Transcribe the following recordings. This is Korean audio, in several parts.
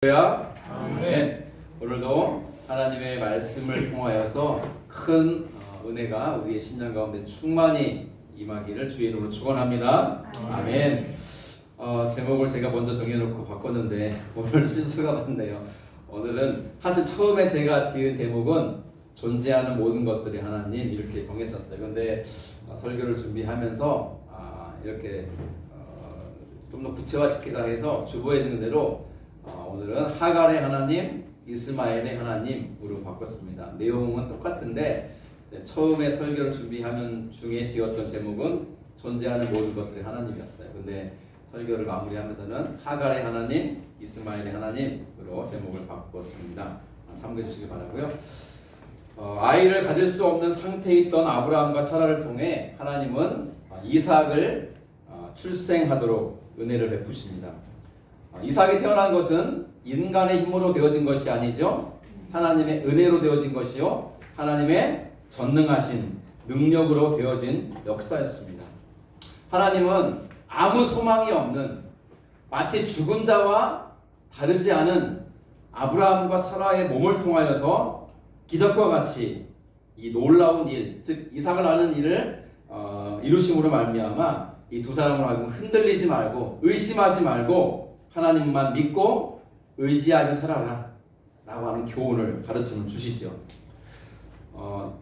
아멘. 오늘도 하나님의 말씀을 통하여서 큰 은혜가 우리의 심령 가운데 충만히 임하기를 주의 이름으로 축원합니다. 아멘. 제목을 제가 먼저 정해놓고 바꿨는데 오늘 실수가 많네요. 오늘은 사실 처음에 제가 지은 제목은 존재하는 모든 것들이 하나님 이렇게 정했었어요. 근데 설교를 준비하면서 이렇게 좀 더 구체화시키자 해서 주보에 있는 대로 오늘은 하갈의 하나님, 이스마엘의 하나님으로 바꿨습니다. 내용은 똑같은데 처음에 설교를 준비하면 중에 지었던 제목은 존재하는 모든 것들의 하나님이었어요. 근데 설교를 마무리하면서는 하갈의 하나님, 이스마엘의 하나님으로 제목을 바꿨습니다. 참고해 주시기 바라고요. 아이를 가질 수 없는 상태에 있던 아브라함과 사라를 통해 하나님은 이삭을 출생하도록 은혜를 베푸십니다. 이삭이 태어난 것은 인간의 힘으로 되어진 것이 아니죠. 하나님의 은혜로 되어진 것이요, 하나님의 전능하신 능력으로 되어진 역사였습니다. 하나님은 아무 소망이 없는 마치 죽은 자와 다르지 않은 아브라함과 사라의 몸을 통하여서 기적과 같이 이 놀라운 일, 즉 이삭을 낳는 일을 이루심으로 말미암아 이 두 사람을 하여금 흔들리지 말고 의심하지 말고 하나님만 믿고 의지하며 살아라 라고 하는 교훈을 가르침을 주시죠.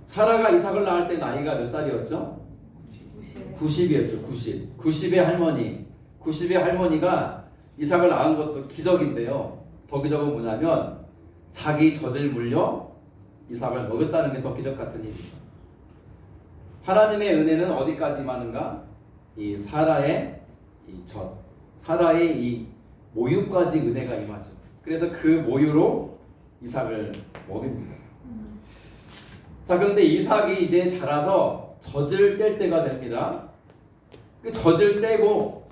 사라가 이삭을 낳을 때 나이가 몇 살이었죠? 90이었죠. 90의 할머니. 90의 할머니가 이삭을 낳은 것도 기적인데요. 더 기적은 뭐냐면 자기 젖을 물려 이삭을 먹였다는 게 더 기적 같은 일이죠. 하나님의 은혜는 어디까지 임하는가? 이 사라의 이 젖, 사라의 이 모유까지 은혜가 임하죠. 그래서 그 모유로 이삭을 먹입니다. 자, 그런데 이삭이 이제 자라서 젖을 뗄 때가 됩니다. 그 젖을 떼고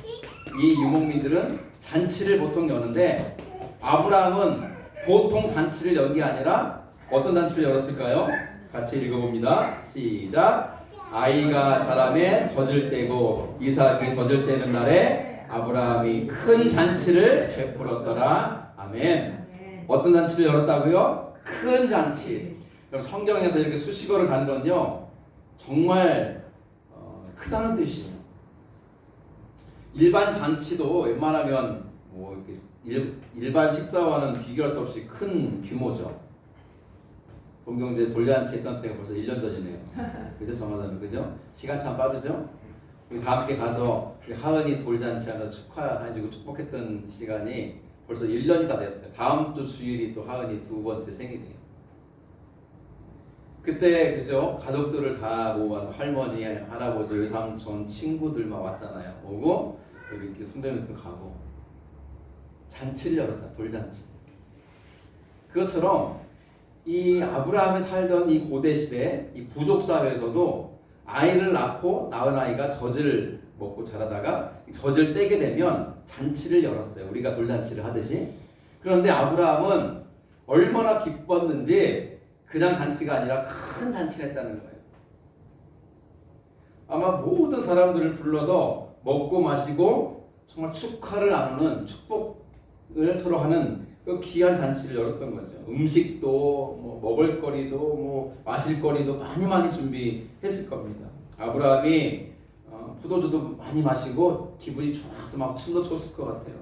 이 유목민들은 잔치를 보통 여는데 아브라함은 보통 잔치를 연 게 아니라 어떤 잔치를 열었을까요? 같이 읽어봅니다. 시작. 아이가 자라매 젖을 떼고 이삭이 젖을 떼는 날에 아브라함이 큰 잔치를 베풀었더라. 아멘. 어떤 잔치를 열었다고요? 큰 잔치. 그럼 성경에서 이렇게 수식어를 다는 건요, 정말 크다는 뜻이에요. 일반 잔치도 웬만하면 뭐 일반 식사와는 비교할 수 없이 큰 규모죠. 동경제 돌잔치 했던 때가 벌써 1년 전이네요. 그죠? 정하자면 그죠? 시간 참 빠르죠? 다 함께 가서 하은이 돌잔치 하면서 축하해주고 축복했던 시간이 벌써 1년이 다 됐어요. 다음 주 주일이 또 하은이 두 번째 생일이에요. 그때 그죠? 가족들을 다 모아서 할머니, 할아버지, 외삼촌, 친구들만 왔잖아요. 오고 이렇게 손대면서 가고 잔치를 열었잖아. 돌잔치. 그것처럼 이 아브라함이 살던 이 고대 시대, 이 부족 사회에서도 아이를 낳고 낳은 아이가 젖을 먹고 자라다가 젖을 떼게 되면 잔치를 열었어요. 우리가 돌잔치를 하듯이. 그런데 아브라함은 얼마나 기뻤는지 그냥 잔치가 아니라 큰 잔치를 했다는 거예요. 아마 모든 사람들을 불러서 먹고 마시고 정말 축하를 나누는, 축복을 서로 하는 그 귀한 잔치를 열었던 거죠. 음식도 뭐 먹을거리도 뭐 마실거리도 많이 준비했을 겁니다. 아브라함이 포도주도 많이 마시고 기분이 좋아서 막 춤도 췄을 것 같아요.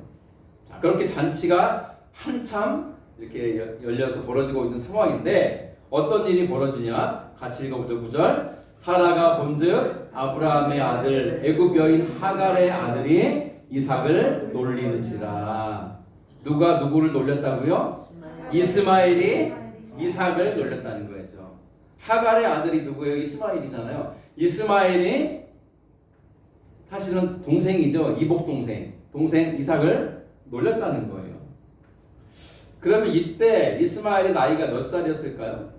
자, 그렇게 잔치가 한참 이렇게 열려서 벌어지고 있는 상황인데 어떤 일이 벌어지냐? 같이 읽어보죠. 9절. 사라가 본즉 아브라함의 아들 애굽 여인 하갈의 아들이 이삭을 놀리는지라. 누가 누구를 놀렸다고요? 이스마엘이 이삭을 놀렸다는 거죠. 하갈의 아들이 누구예요? 이스마엘이잖아요. 이스마엘이 사실은 동생이죠. 이복 동생 이삭을 놀렸다는 거예요. 그러면 이때 이스마엘의 나이가 몇 살이었을까요?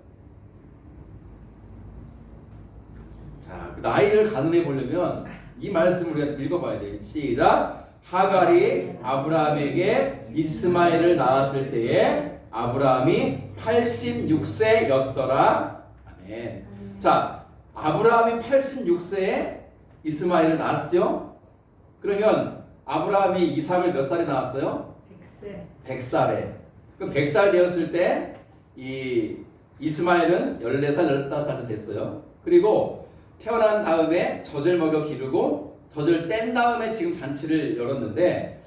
자, 그 나이를 가늠해 보려면 이 말씀을 우리가 읽어봐야 돼요. 시작. 하갈이 아브라함에게 이스마엘을 낳았을 때에 아브라함이 86세였더라. 아멘. 자, 아브라함이 86세에 이스마엘을 낳았죠? 그러면 아브라함이 이삭을 몇 살에 낳았어요? 100세. 100살에. 그 100살 되었을 때 이 이스마엘은 14살, 15살 됐어요. 그리고 태어난 다음에 젖을 먹여 기르고 젖을 뗀 다음에 지금 잔치를 열었는데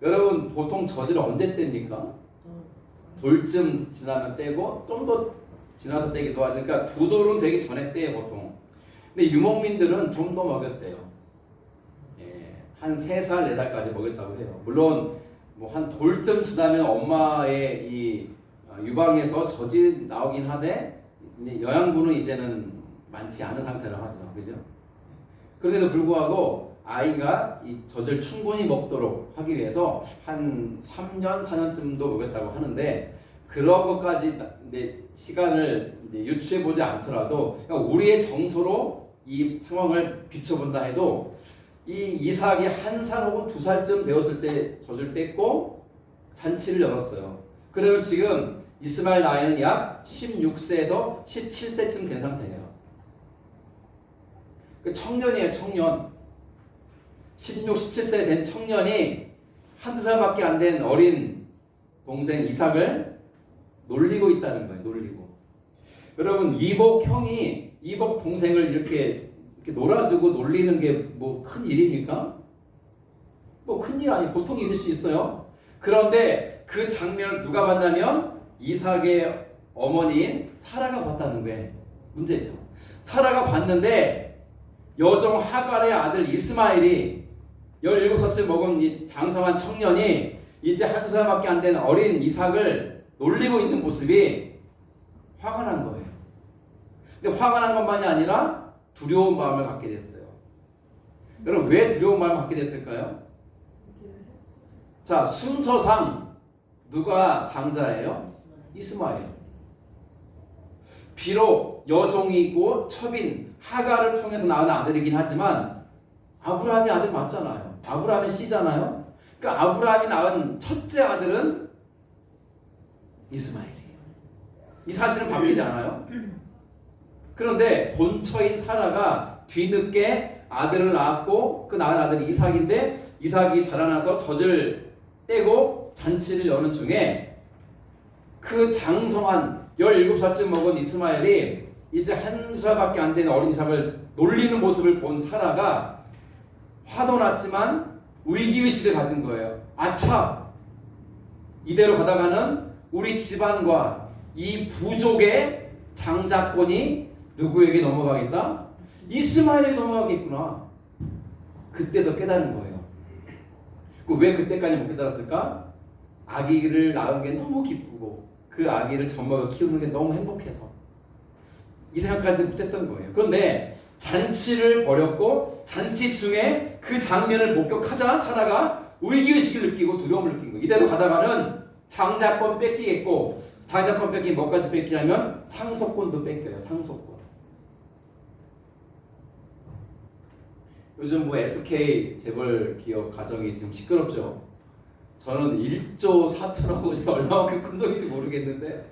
여러분 보통 젖을 언제 뗍니까? 돌쯤 지나면 떼고 좀 더 지나서 떼기도 하죠. 그러니까 두 돌은 되기 전에 떼요 보통. 근데 유목민들은 좀 더 먹였대요. 예, 한 3살, 4살까지 먹였다고 해요. 물론 뭐 한 돌쯤 지나면 엄마의 이 유방에서 젖이 나오긴 하되 영양분은 이제는 많지 않은 상태로 하죠. 그죠? 그런데도 불구하고 아이가 이 젖을 충분히 먹도록 하기 위해서 한 3년, 4년쯤도 먹였다고 하는데 그런 것까지 시간을 유추해 보지 않더라도 우리의 정서로 이 상황을 비춰본다 해도 이 이삭이 1살 혹은 2살쯤 되었을 때 젖을 뗐고 잔치를 열었어요. 그러면 지금 이스마엘 나이는 약 16세에서 17세쯤 된 상태예요. 청년이에요, 청년. 16, 17세 된 청년이 한두 살밖에 안 된 어린 동생 이삭을 놀리고 있다는 거예요, 놀리고. 여러분, 이복 형이 이복 동생을 이렇게 놀아주고 놀리는 게 뭐 큰 일입니까? 뭐 큰 일 아니, 보통 일일 수 있어요. 그런데 그 장면을 누가 봤냐면 이삭의 어머니인 사라가 봤다는 거예요. 문제죠. 사라가 봤는데 여종 하갈의 아들 이스마엘이 17살쯤 먹은 이 장성한 청년이 이제 한두 살밖에 안 된 어린 이삭을 놀리고 있는 모습이 화가 난 거예요. 근데 화가 난 것만이 아니라 두려운 마음을 갖게 됐어요. 여러분 왜 두려운 마음을 갖게 됐을까요? 자, 순서상 누가 장자예요? 이스마엘. 비록 여종이고 첩인 하갈을 통해서 낳은 아들이긴 하지만 아브라함의 아들 맞잖아요. 아브라함의 씨잖아요. 그러니까 아브라함이 낳은 첫째 아들은 이스마엘이에요. 이 사실은 바뀌지 않아요. 그런데 본처인 사라가 뒤늦게 아들을 낳았고 그 낳은 아들이 이삭인데 이삭이 자라나서 젖을 떼고 잔치를 여는 중에 그 장성한 17살쯤 먹은 이스마엘이 이제 한두 살밖에 안 된 어린 이삭을 놀리는 모습을 본 사라가 화도 났지만 위기의식을 가진 거예요. 아차! 이대로 가다가는 우리 집안과 이 부족의 장자권이 누구에게 넘어가겠다? 이스마엘에게 넘어가겠구나. 그때서 깨달은 거예요. 왜 그때까지 못 깨달았을까? 아기를 낳은 게 너무 기쁘고 그 아기를 젖먹여 키우는 게 너무 행복해서 이 생각까지 못했던 거예요. 그런데 잔치를 벌였고 잔치 중에 그 장면을 목격하자 사라가 위기의식을 느끼고 두려움을 느낀 거예요. 이대로 가다가는 장자권 뺏기겠고 장자권 뺏기면 뭐까지 뺏기냐면 상속권도 뺏겨요. 상속권. 요즘 뭐 SK 재벌 기업 가정이 지금 시끄럽죠. 저는 1조 4천억 원이 얼마만큼 큰 돈인지 모르겠는데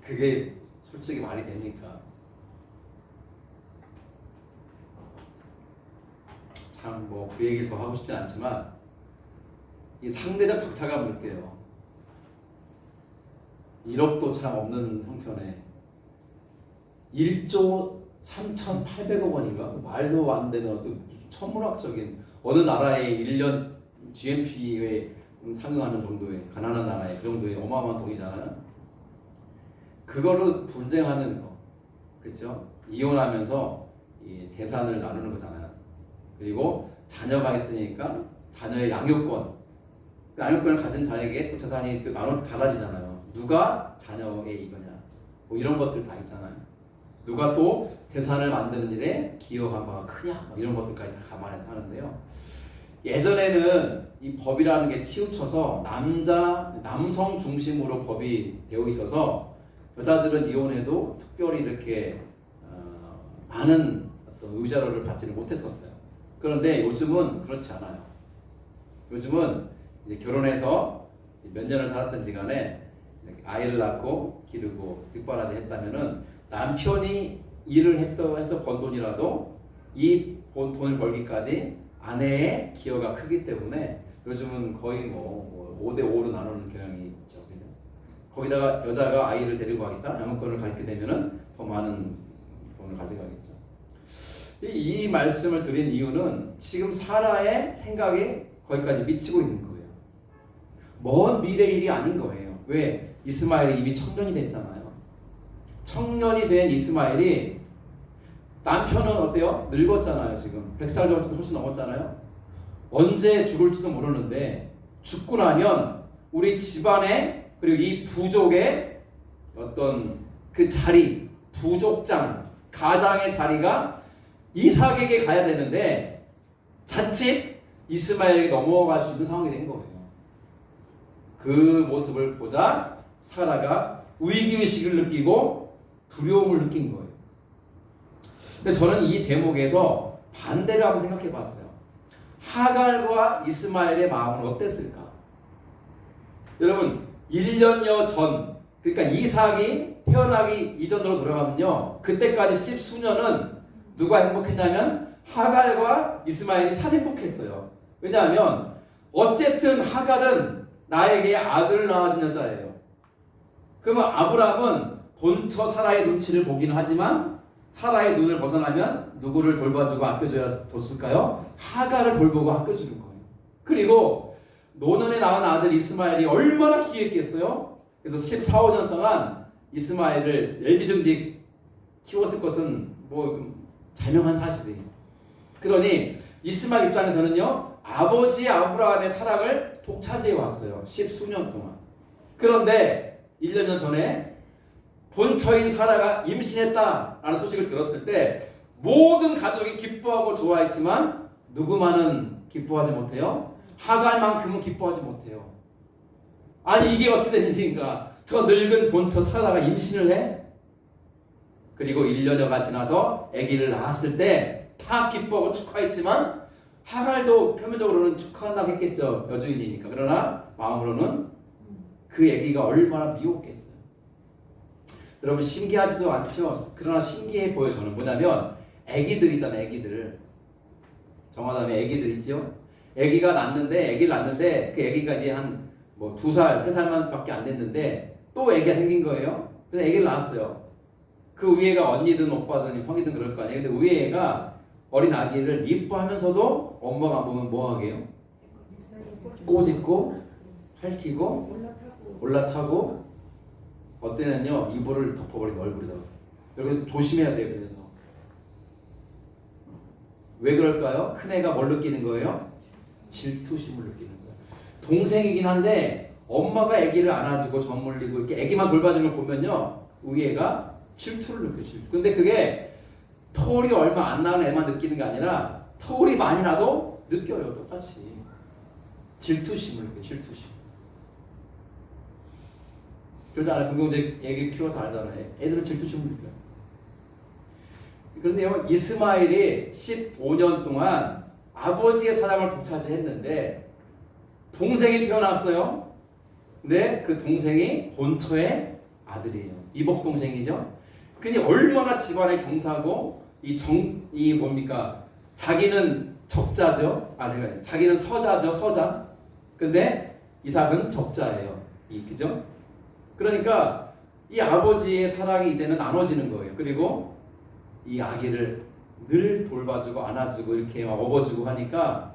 그게 솔직히 말이 됩니까? 참 뭐 그 얘기 더 하고 싶진 않지만 이 상대적 박탈감을 느껴요. 1억도 참 없는 형편에 1조 3,800억 원인가? 말도 안 되는 어떤 천문학적인 어느 나라의 1년 GNP에 상응하는 정도의 가난한 나라의 그 정도의 어마어마한 돈이잖아요. 그거로 분쟁하는 거, 그렇죠? 이혼하면서 이 재산을 나누는 거잖아요. 그리고 자녀가 있으니까 자녀의 양육권, 그 양육권을 가진 자에게 또 재산이 또 달라지잖아요. 누가 자녀의 이거냐, 뭐 이런 것들 다 있잖아요. 누가 또 재산을 만드는 일에 기여한 바가 크냐, 뭐 이런 것들까지 다 감안해서 하는데요. 예전에는 이 법이라는 게 치우쳐서 남성 중심으로 법이 되어 있어서 여자들은 이혼해도 특별히 이렇게 많은 어떤 의자료를 받지를 못했었어요. 그런데 요즘은 그렇지 않아요. 요즘은 이제 결혼해서 몇 년을 살았든지 간에 아이를 낳고 기르고 뒷바라지 했다면은 남편이 일을 해서 번 돈이라도 이 돈을 벌기까지 아내의 기여가 크기 때문에 요즘은 거의 뭐 5대 5로 나누는 경향이 있죠. 그죠? 거기다가 여자가 아이를 데리고 가겠다. 양육권을 갖게 되면은 더 많은 돈을 가져가겠죠. 이 말씀을 드린 이유는 지금 사라의 생각이 거기까지 미치고 있는 거예요. 먼 미래 일이 아닌 거예요. 왜? 이스마엘이 이미 청년이 됐잖아요. 청년이 된 이스마엘이 남편은 어때요? 늙었잖아요. 지금 100살 정도 훨씬 넘었잖아요. 언제 죽을지도 모르는데 죽고 나면 우리 집안의 그리고 이 부족의 어떤 그 자리, 부족장, 가장의 자리가 이삭에게 가야 되는데 자칫 이스마엘에게 넘어갈 수 있는 상황이 된 거예요. 그 모습을 보자 사라가 위기의식을 느끼고 두려움을 느낀 거예요. 근데 저는 이 대목에서 반대를 한번 생각해 봤어요. 하갈과 이스마엘의 마음은 어땠을까? 여러분 1년여 전, 그러니까 이삭이 태어나기 이전으로 돌아가면요, 그때까지 10수년은 누가 행복했냐면 하갈과 이스마엘이 참 행복했어요. 왜냐하면 어쨌든 하갈은 나에게 아들을 낳아준 여자예요. 그러면 아브라함은 본처 사라의 눈치를 보긴 하지만 사라의 눈을 벗어나면 누구를 돌봐주고 아껴줘야 뒀을까요? 하갈을 돌보고 아껴주는 거예요. 그리고 노년에 낳은 아들 이스마엘이 얼마나 귀했겠어요? 그래서 14, 15년 동안 이스마엘을 애지중지 키웠을 것은 뭐 자명한 사실이에요. 그러니 이스마엘 입장에서는요, 아버지 아브라함의 사랑을 독차지해 왔어요. 10수년 동안. 그런데 1년 전에 본처인 사라가 임신했다라는 소식을 들었을 때 모든 가족이 기뻐하고 좋아했지만 누구만은 기뻐하지 못해요? 하갈만큼은 기뻐하지 못해요. 아니 이게 어떻게 된 일인가? 저 늙은 본처 사라가 임신을 해? 그리고 1년여가 지나서 아기를 낳았을 때 다 기뻐하고 축하했지만 하갈도 표면적으로는 축하한다고 했겠죠. 여주인이니까. 그러나 마음으로는 그 아기가 얼마나 미웠겠어요. 여러분 신기하지도 않죠. 그러나 신기해 보여. 저는 뭐냐면 아기들이잖아요. 아기들. 정하자면 아기들 있죠. 아기가 낳는데 아기를 낳는데 그 아기가 이제 한 뭐 2살, 3살만밖에 안 됐는데 또 아기가 생긴 거예요. 그래서 아기를 낳았어요. 그 위에가 언니든 오빠든 형이든 그럴 거 아니에요. 근데 위에 애가 어린 아기를 이뻐하면서도 엄마가 안 보면 뭐 하게요? 꼬집고 핥히고 올라타고 어때는요 이불을 덮어버린 얼굴이다. 여러분 조심해야 돼요. 그래서 왜 그럴까요? 큰 애가 뭘 느끼는 거예요? 질투심을 느끼는 거예요. 동생이긴 한데 엄마가 아기를 안아주고 젖물리고 이렇게 아기만 돌봐주는 걸 보면요 우리 애가 질투를 느껴요. 질투. 근데 그게 터울이 얼마 안 나는 애만 느끼는 게 아니라 터울이 많이 나도 느껴요. 똑같이 질투심을 느껴요. 질투심. 그러잖아요. 동경제 애기 키워서 알잖아요. 애들은 질투심을 느껴요. 그런데요 이스마엘이 15년 동안 아버지의 사랑을 독차지했는데 동생이 태어났어요. 근데 그 동생이 본처의 아들이에요. 이복 동생이죠. 근데 얼마나 집안의 경사고 이 뭡니까? 자기는 적자죠. 자기는 서자죠. 서자. 근데 이삭은 적자예요. 그죠? 그러니까 이 아버지의 사랑이 이제는 나눠지는 거예요. 그리고 이 아기를 늘 돌봐주고 안아주고 이렇게 막 업어주고 하니까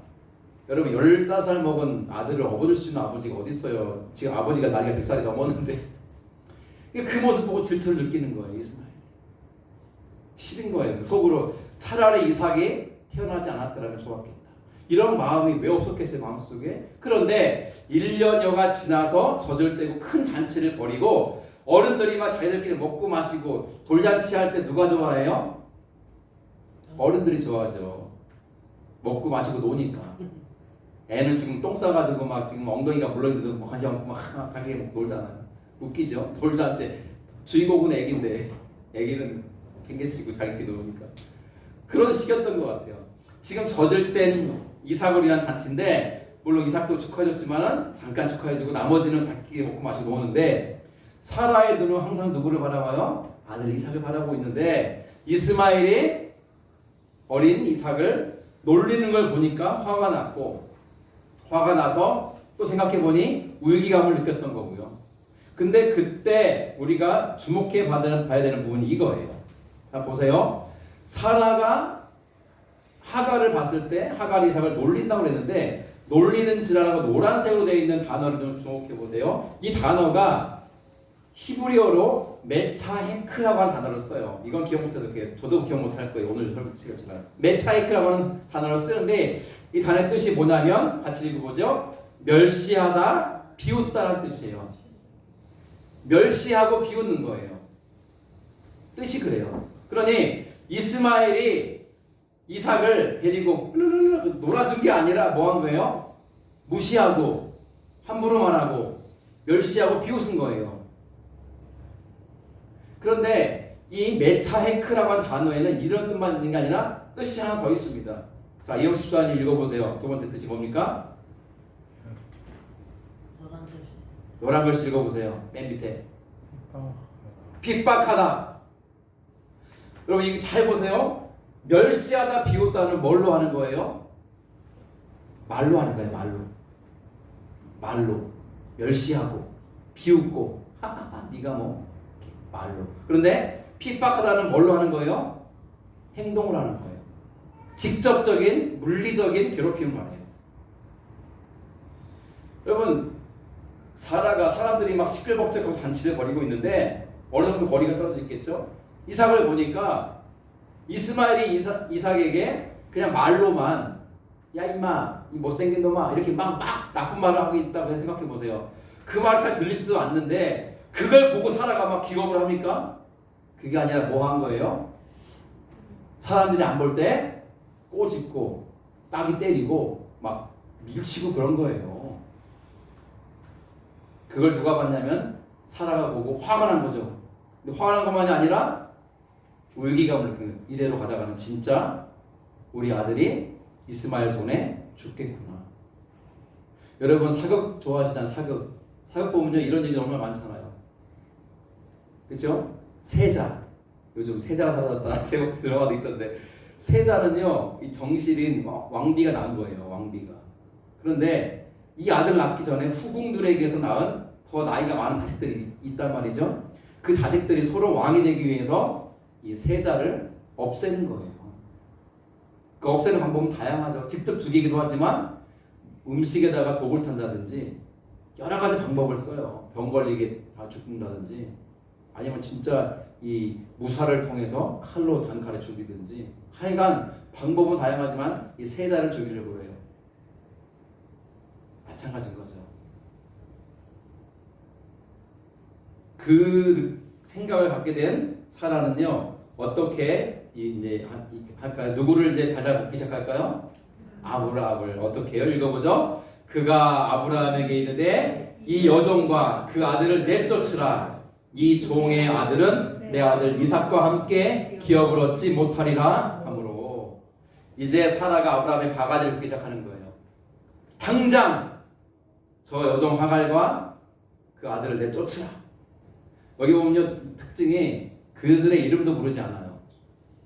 여러분 15살 먹은 아들을 업어줄 수 있는 아버지가 어디 있어요? 지금 아버지가 나이가 100살이 넘었는데 그 모습 보고 질투를 느끼는 거예요. 이스마엘. 싫은 거예요. 속으로 차라리 이삭이 태어나지 않았더라면 좋았겠다. 이런 마음이 왜 없었겠어요? 마음속에. 그런데 1년여가 지나서 젖을 떼고 큰 잔치를 벌이고 어른들이 막 자기들끼리 먹고 마시고 돌잔치 할 때 누가 좋아해요? 어른들이 좋아하죠. 먹고 마시고 노니까. 애는 지금 똥 싸가지고 막 지금 엉덩이가 물렁이도 뭐 간식 먹고 막 당연히 먹고 놀잖아요. 웃기죠? 돌잔치 주인공은 애기인데 애기는 팽개치고 자기끼리 노니까 그런 식이었던 것 같아요. 지금 젖을 땐 이삭을 위한 잔치인데 물론 이삭도 축하해줬지만은 잠깐 축하해주고 나머지는 자기끼리 먹고 마시고 노는데 사라의 눈은 항상 누구를 바라봐요? 아들 이삭을 바라보고 있는데 이스마엘이 어린 이삭을 놀리는 걸 보니까 화가 났고 화가 나서 또 생각해보니 위기감을 느꼈던 거고요. 근데 그때 우리가 주목해 봐야 되는 부분이 이거예요. 자, 보세요. 사라가 하갈을 봤을 때 하갈이 이삭을 놀린다고 그랬는데 놀리는 지라라고 노란색으로 되어 있는 단어를 좀 주목해 보세요. 이 단어가 히브리어로 메차헤크라고 하는 단어를 써요. 이건 기억 못해도 저도 기억 못할 거예요. 오늘 설명드리겠지만 메차헤크라고 하는 단어를 쓰는데 이 단어의 뜻이 뭐냐면 같이 읽어보죠. 멸시하다, 비웃다라는 뜻이에요. 멸시하고 비웃는 거예요. 뜻이 그래요. 그러니 이스마엘이 이삭을 데리고 놀아준 게 아니라 뭐 한 거예요? 무시하고 함부로만 하고 멸시하고 비웃은 거예요. 그런데 이 메차헤크라고 하는 단어에는 이런 뜻만 있는 게 아니라 뜻이 하나 더 있습니다. 자, 이영 집사님 읽어보세요. 두 번째 뜻이 뭡니까? 노란 글씨 읽어보세요. 맨 밑에 핍박하다. 여러분 이거 잘 보세요. 멸시하다 비웃다는 뭘로 하는 거예요? 말로 하는 거예요. 말로 멸시하고 비웃고 하하하 네가 뭐 말로. 그런데 핍박하다는 뭘로 하는 거예요? 행동을 하는 거예요. 직접적인 물리적인 괴롭힘을 말해요. 여러분 사라가 사람들이 막 시끌벅적하고 잔치를 벌이고 있는데 어느 정도 거리가 떨어져 있겠죠? 이삭을 보니까 이스마엘이 이삭에게 그냥 말로만 야 임마 이 못생긴 놈아 이렇게 막 나쁜 말을 하고 있다고 생각해 보세요. 그 말이 잘 들리지도 않는데 그걸 보고 사라가 막 기겁을 합니까? 그게 아니라 뭐 한 거예요? 사람들이 안 볼 때 꼬집고 따기 때리고 막 밀치고 그런 거예요. 그걸 누가 봤냐면 사라가 보고 화가 난 거죠. 근데 화가 난 것만이 아니라 울기감을 느끼는 이대로 가다가는 진짜 우리 아들이 이스마엘 손에 죽겠구나. 여러분 사극 좋아하시잖아요. 사극 보면요 이런 얘기 정말 많잖아요. 그렇죠? 세자 요즘 세자가 사라졌다 제목 드라마도 있던데 세자는요 이 정실인 왕비가 낳은 거예요. 왕비가. 그런데 이 아들 낳기 전에 후궁들에게서 낳은 더 나이가 많은 자식들이 있단 말이죠. 그 자식들이 서로 왕이 되기 위해서 이 세자를 없애는 거예요. 그 없애는 방법은 다양하죠. 직접 죽이기도 하지만 음식에다가 독을 탄다든지 여러 가지 방법을 써요. 병 걸리게 다 죽는다든지 아니면 진짜 이 무사를 통해서 칼로 단칼에 죽이든지 하여간 방법은 다양하지만 이 세자를 죽이려고 해요. 마찬가지인 거죠. 그 생각을 갖게 된 사라는요 어떻게 이제 할까요? 누구를 이제 다잡기 시작할까요? 아브라함을 어떻게 해요? 읽어보죠. 그가 아브라함에게 이르되 이 여종과 그 아들을 내쫓으라. 이 종의 아들은 내 아들 이삭과 함께 기업을 얻지 못하리라 하므로 이제 사라가 아브라함의 바가지를 긁기 시작하는 거예요. 당장 저 여종 하갈과 그 아들을 내쫓으라. 여기 보면요 특징이 그들의 이름도 부르지 않아요.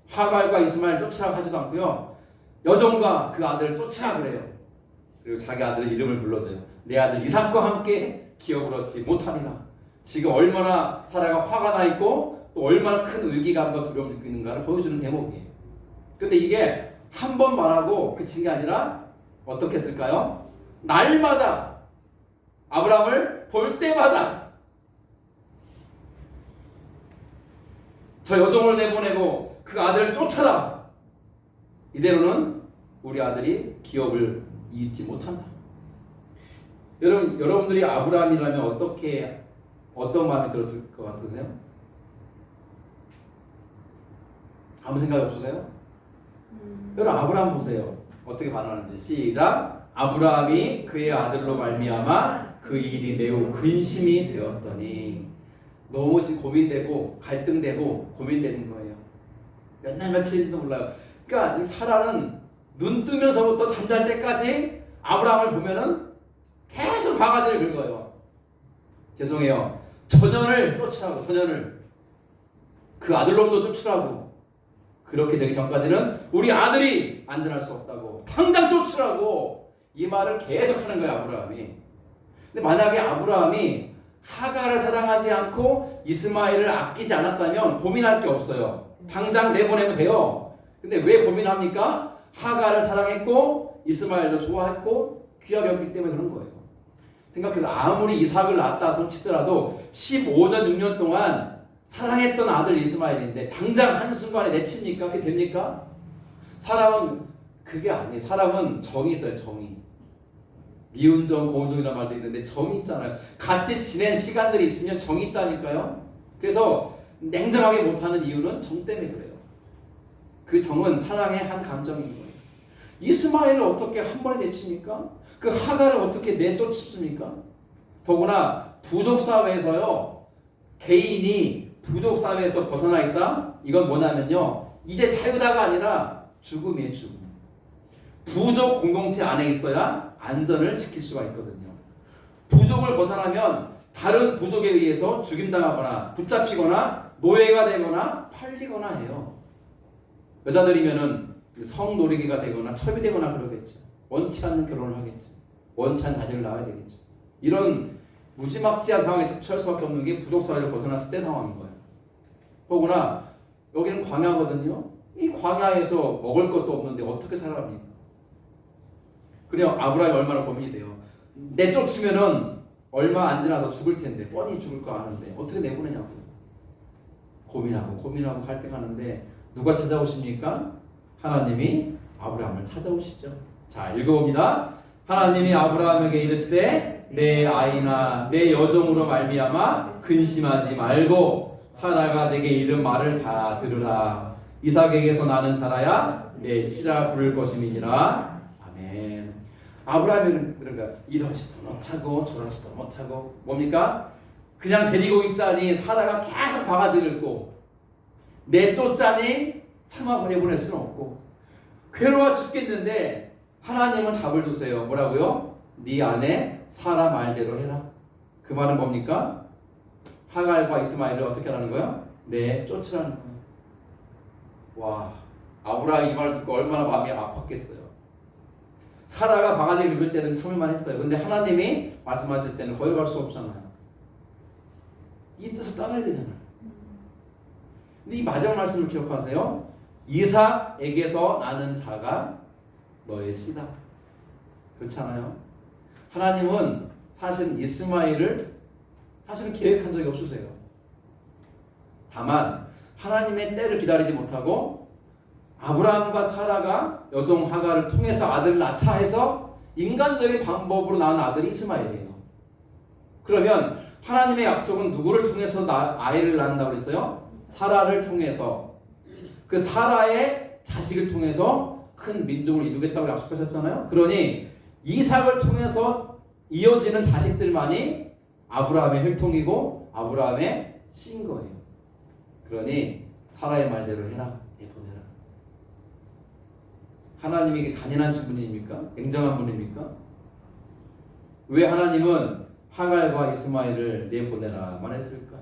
하갈과 이스마엘 쫓으라고 하지도 않고요. 여종과 그 아들을 쫓으라 그래요. 그리고 자기 아들 이름을 불러줘요. 내 아들 이삭과 함께 기업을 얻지 못하리라. 지금 얼마나 사라가 화가 나 있고 또 얼마나 큰 의기감과 두려움을 느끼고 있는가를 보여주는 대목이에요. 근데 이게 한 번 말하고 그친 게 아니라 어떻게 했을까요? 날마다 아브라함을 볼 때마다 저 여종을 내보내고 그 아들을 쫓아라. 이대로는 우리 아들이 기업을 잊지 못한다. 여러분들이 아브라함이라면 어떤 마음이 들었을 것 같으세요? 아무 생각 없으세요? 여러분 아브라함 보세요. 어떻게 반응하는지 시작. 아브라함이 그의 아들로 말미암아 그 일이 매우 근심이 되었더니 너무 고민되고 갈등되고 고민되는 거예요. 몇 날 며칠인지도 몰라요. 그러니까 이 사라는 눈 뜨면서부터 잠잘 때까지 아브라함을 보면은 계속 바가지를 긁어요. 죄송해요. 전현을 쫓으라고 전현을 그 아들놈도 쫓으라고 그렇게 되기 전까지는 우리 아들이 안전할 수 없다고 당장 쫓으라고 이 말을 계속 하는 거예요. 아브라함이. 근데 만약에 아브라함이 하갈을 사랑하지 않고 이스마엘을 아끼지 않았다면 고민할 게 없어요. 당장 내보내면 돼요. 근데 왜 고민합니까? 하갈을 사랑했고 이스마엘도 좋아했고 귀하게 여겼기 때문에 그런 거예요. 생각해도 아무리 이삭을 낳았다 손치더라도 15년 6년 동안 사랑했던 아들 이스마엘인데 당장 한순간에 내칩니까? 그게 됩니까? 사람은 그게 아니에요. 사람은 정이 있어요. 정이. 미운 정, 고운 정이라는 말도 있는데 정이 있잖아요. 같이 지낸 시간들이 있으면 정이 있다니까요. 그래서 냉정하게 못하는 이유는 정 때문에 그래요. 그 정은 사랑의 한 감정인 거예요. 이스마엘을 어떻게 한 번에 내칩니까? 그 하갈을 어떻게 내쫓습니까? 더구나 부족 사회에서요. 개인이 부족 사회에서 벗어나 있다? 이건 뭐냐면요. 이제 자유다가 아니라 죽음이에요. 죽음. 부족 공동체 안에 있어야 안전을 지킬 수가 있거든요. 부족을 벗어나면 다른 부족에 의해서 죽임당하거나 붙잡히거나 노예가 되거나 팔리거나 해요. 여자들이면은 성노리기가 되거나 첩이되거나 그러겠죠. 원치 않는 결혼을 하겠죠. 원치 않는 자식을 낳아야 되겠죠. 이런 무지막지한 상황에 처할 수밖에 없는 게 부족사회를 벗어났을 때 상황인 거예요. 더구나 여기는 광야거든요. 이 광야에서 먹을 것도 없는데 어떻게 살아갑니까? 그냥 아브라함이 얼마나 고민이 돼요. 내쫓으면은 얼마 안 지나서 죽을 텐데 뻔히 죽을 거 아는데 어떻게 내보내냐고요. 고민하고 갈등하는데 누가 찾아오십니까? 하나님이 아브라함을 찾아오시죠. 자, 읽어봅니다. 하나님이 아브라함에게 이르시되 내 아이나 내 여종으로 말미암아 근심하지 말고 사라가 내게 이른 말을 다 들으라. 이삭에게서 나는 자라야 내 씨라 부를 것임이니라. 아멘. 아브라함은 그러니까 이러지도 못하고 저러지도 못하고 뭡니까? 그냥 데리고 있자니 사라가 계속 바가지를 긁고 내쫓자니 참아 보내보낼 수는 없고 괴로워 죽겠는데 하나님은 답을 주세요. 뭐라고요? 네 아내 사라 말대로 해라. 그 말은 뭡니까? 하갈과 이스마엘을 어떻게 하라는 거야? 쫓으라는 거예요. 와, 아브라함이 이 말을 듣고 얼마나 마음이 아팠겠어요. 사라가 바가지를 긁을 때는 참을만 했어요. 근데 하나님이 말씀하실 때는 거역할 수 없잖아요. 이 뜻을 따라야 되잖아요. 근데 이 마지막 말씀을 기억하세요. 이삭에게서 나는 자가 너의 씨다. 그렇잖아요. 하나님은 사실 이스마엘을 사실은 계획한 적이 없으세요. 다만 하나님의 때를 기다리지 못하고 아브라함과 사라가 여종 하갈을 통해서 아들을 낳자 해서 인간적인 방법으로 낳은 아들이 이스마엘이에요. 그러면 하나님의 약속은 누구를 통해서 아이를 낳는다고 그랬어요? 사라를 통해서. 그 사라의 자식을 통해서 큰 민족을 이루겠다고 약속하셨잖아요. 그러니 이삭을 통해서 이어지는 자식들만이 아브라함의 혈통이고 아브라함의 씨인 거예요. 그러니 사라의 말대로 해라. 내보내라. 하나님이 이게 잔인하신 분입니까? 냉정한 분입니까? 왜 하나님은 하갈과 이스마엘을 내보내라만 했을까?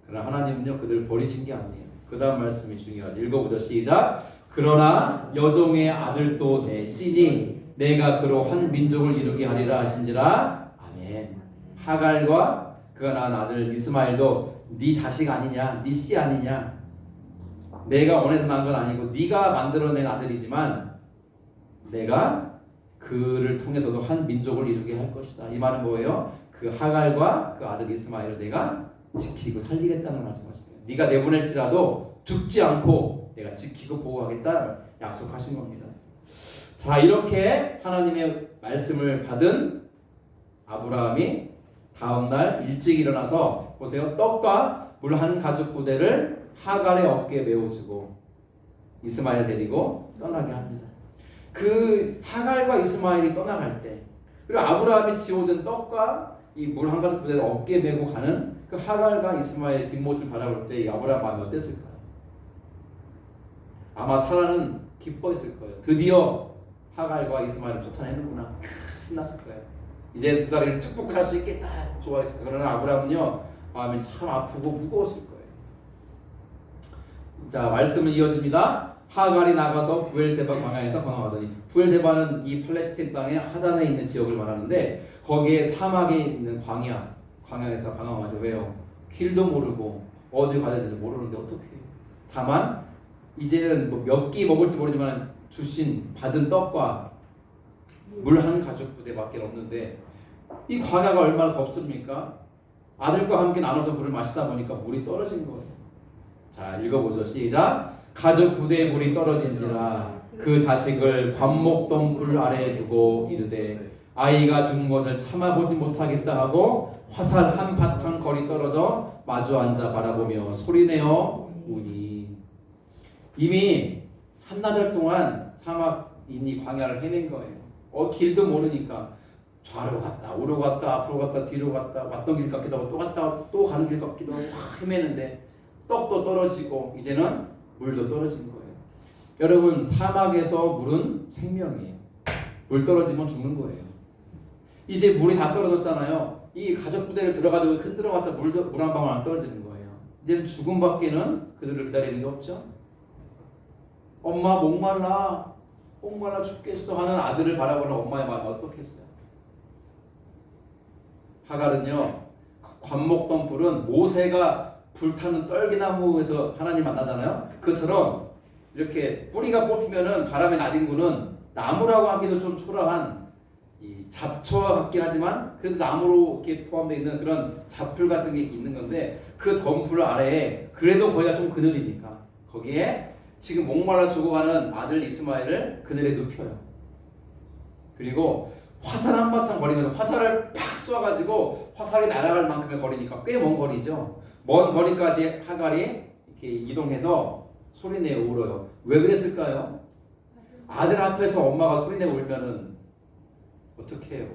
그러나 하나님은요 그들을 버리신 게 아니에요. 그 다음 말씀이 중요하죠. 읽어보죠. 시작. 그러나 여종의 아들도 내 씨니 내가 그로 한 민족을 이루게 하리라 하신지라. 아멘. 하갈과 그가 낳은 아들 이스마엘도 네 자식 아니냐, 네 씨 아니냐. 내가 원해서 낳은 건 아니고 네가 만들어낸 아들이지만 내가 그를 통해서도 한 민족을 이루게 할 것이다. 이 말은 뭐예요? 그 하갈과 그 아들 이스마엘을 내가 지키고 살리겠다는 말씀하십니다. 네가 내보낼지라도 죽지 않고 내가 지키고 보호하겠다 약속하신 겁니다. 자, 이렇게 하나님의 말씀을 받은 아브라함이 다음날 일찍 일어나서 보세요. 떡과 물 한 가죽 부대를 하갈의 어깨에 메워주고 이스마엘 데리고 떠나게 합니다. 그 하갈과 이스마엘이 떠나갈 때 그리고 아브라함이 지어준 떡과 이 물 한 가죽 부대를 어깨에 메고 가는 그 하갈과 이스마엘의 뒷모습을 바라볼 때 이 아브라함 마음이 어땠을까요? 아마 사라는 기뻐했을 거예요. 드디어 하갈과 이스마엘을 쫓아내는구나. 신났을 거예요. 이제 두 다리를 축복할 수 있겠다. 좋아했을 거예요. 그러나 아브라함은요 마음이 참 아프고 무거웠을 거예요. 자, 말씀은 이어집니다. 하갈이 나가서 부엘세바 광야에서 방황하더니, 부엘세바는 이 팔레스틴 땅의 하단에 있는 지역을 말하는데 거기에 사막에 있는 광야에서 방황하죠. 왜요? 길도 모르고 어디 가야 될지 모르는데 어떻게? 다만 이제는 뭐 몇 끼 먹을지 모르지만 주신 받은 떡과 물 한 가죽 부대밖에 없는데 이 광야가 얼마나 덥습니까? 아들과 함께 나눠서 물을 마시다 보니까 물이 떨어진 거예요. 자, 읽어보죠. 시작. 가죽 부대에 물이 떨어진지라 그 자식을 관목동굴 아래에 두고 이르되 아이가 죽은 것을 참아보지 못하겠다 하고 화살 한 바탕 거리 떨어져 마주 앉아 바라보며 소리내어 우니. 이미 한나절 동안 사막이니 광야를 헤맨 거예요. 길도 모르니까 좌로 갔다 우로 갔다 앞으로 갔다 뒤로 갔다 왔던 길 같기도 하고 또 갔다 또 가는 길 같기도 하고 헤매는데 떡도 떨어지고 이제는 물도 떨어진 거예요. 여러분, 사막에서 물은 생명이에요. 물 떨어지면 죽는 거예요. 이제 물이 다 떨어졌잖아요. 이 가족 부대를 들어가지고 흔들어갔다 물 한 방울 안 떨어지는 거예요. 이제는 죽음밖에는 그들을 기다리는 게 없죠. 엄마 목말라 죽겠어 하는 아들을 바라보는 엄마의 마음이 어떻겠어요? 하갈은요, 관목동 불은 모세가 불타는 떨기나무에서 하나님 만나잖아요. 그처럼 이렇게 뿌리가 뽑히면은 바람에 나뒹구는 나무라고 하기도 좀 초라한 이 잡초와 같긴 하지만 그래도 나무로 이렇게 포함되어 있는 그런 잡풀 같은 게 있는 건데 그 덤불 아래에 그래도 거기가 좀 그늘이니까 거기에 지금 목말라 죽어가는 아들 이스마엘을 그늘에 눕혀요. 그리고 화살 한바탕 거리면서 화살을 팍 쏘아가지고 화살이 날아갈 만큼의 거리니까 꽤 먼 거리죠. 먼 거리까지 하갈이 이렇게 이동해서 소리내어 울어요. 왜 그랬을까요? 아들 앞에서 엄마가 소리내어 울면은 어떻게 해요?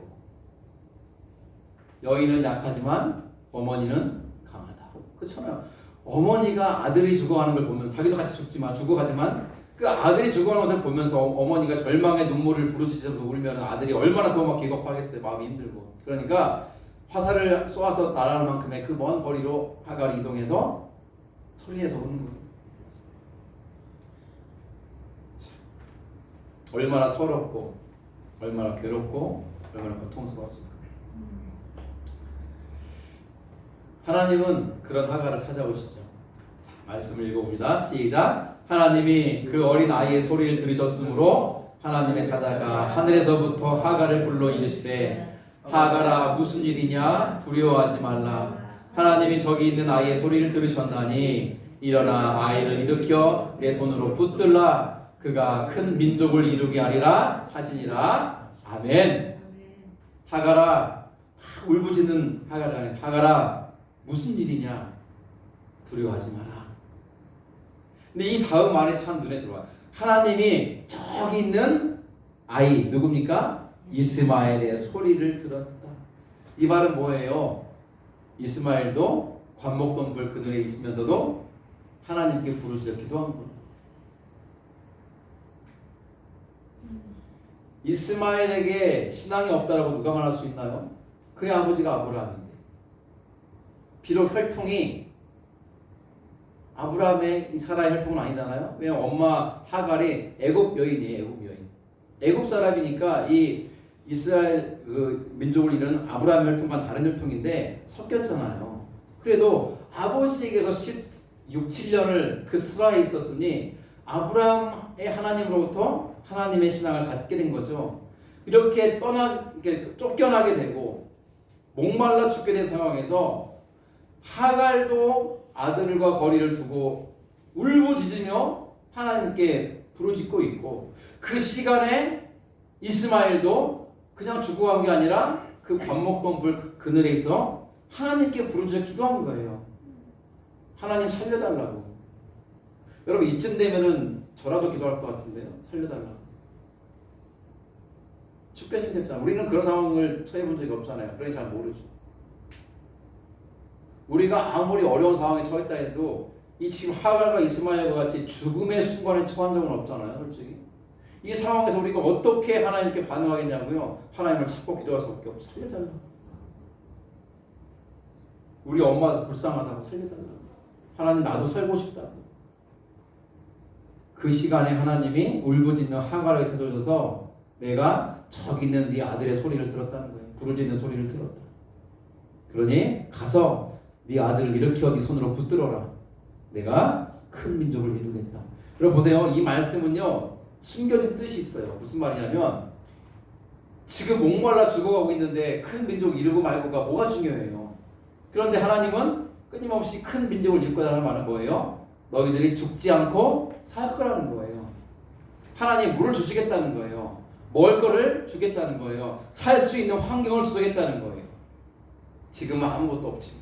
여인은 약하지만 어머니는 강하다. 그렇잖아요. 어머니가 아들이 죽어가는 걸 보면 자기도 같이 죽어가지만 그 아들이 죽어가는 것을 보면서 어머니가 절망의 눈물을 부르짖으면서 울면 아들이 얼마나 더 막 기겁하겠어요. 마음이 힘들고. 그러니까 화살을 쏘아서 날아갈 만큼의 그 먼 거리로 하갈이 이동해서 소리내서 우는 거예요. 얼마나 서럽고 얼마나 괴롭고 얼마나 고통스러웠습니까? 하나님은 그런 하갈을 찾아오시죠. 자, 말씀을 읽어봅니다. 시작. 하나님이 그 어린 아이의 소리를 들으셨으므로 하나님의 사자가 하늘에서부터 하갈을 불러 이르시되 하갈아 무슨 일이냐 두려워하지 말라. 하나님이 저기 있는 아이의 소리를 들으셨나니 일어나 아이를 일으켜 내 손으로 붙들라. 그가 큰 민족을 이루게 하리라 하시니라. 아멘. 하갈아, 울부짖는 하갈아 무슨 일이냐 두려워하지 마라. 근데 이 다음 말이 참 눈에 들어와요. 하나님이 저기 있는 아이 누굽니까? 이스마엘의 소리를 들었다. 이 말은 뭐예요? 이스마엘도 관목동굴 그늘에 있으면서도 하나님께 부르짖어 기도한 거예요. 이스마엘에게 신앙이 없다라고 누가 말할 수 있나요? 그의 아버지가 아브라함인데. 비록 혈통이 아브라함의 이 사라의 혈통은 아니잖아요. 왜냐면 엄마 하갈이 애굽 여인이에요. 애굽 여인. 애굽 사람이니까 이 이스라엘 그 민족을 이루는 아브라함 혈통과 다른 혈통인데 섞였잖아요. 그래도 아버지에게서 16, 7년을 그 스라에 있었으니 아브라함의 하나님으로부터 하나님의 신앙을 갖게 된 거죠. 이렇게 이렇게 쫓겨나게 되고 목말라 죽게 된 상황에서 하갈도 아들과 거리를 두고 울부짖으며 하나님께 부르짖고 있고 그 시간에 이스마엘도 그냥 죽어간 게 아니라 그 관목동 그늘에 있어 하나님께 부르짖어 기도한 거예요. 하나님 살려달라고. 여러분 이쯤 되면은 저라도 기도할 것 같은데요. 살려달라고. 죽게 생겼잖아. 우리는 그런 상황을 처해본 적이 없잖아요. 그러니 잘 모르죠. 우리가 아무리 어려운 상황에 처했다 해도 이 지금 하갈과 이스마엘과 같이 죽음의 순간에 처한 적은 없잖아요. 솔직히. 이 상황에서 우리가 어떻게 하나님께 반응하겠냐고요. 하나님을 찾고 기도할 수밖에 없어. 살려달라고. 우리 엄마 불쌍하다고 살려달라고. 하나님 나도 살고 싶다고. 그 시간에 하나님이 울부짖는 하갈을 찾아오셔서 내가 저기 있는 네 아들의 소리를 들었다는 거예요. 부르짖는 소리를 들었다. 그러니 가서 네 아들을 일으켜 네 손으로 붙들어라. 내가 큰 민족을 이루겠다. 여러분 보세요. 이 말씀은요, 숨겨진 뜻이 있어요. 무슨 말이냐면 지금 목말라 죽어가고 있는데 큰 민족 이루고 말고가 뭐가 중요해요. 그런데 하나님은 끊임없이 큰 민족을 이룰 거라는 말은 뭐예요? 너희들이 죽지 않고 살 거라는 거예요. 하나님 물을 주시겠다는 거예요. 먹을 거를 주겠다는 거예요. 살 수 있는 환경을 주겠다는 거예요. 지금은 아무것도 없지.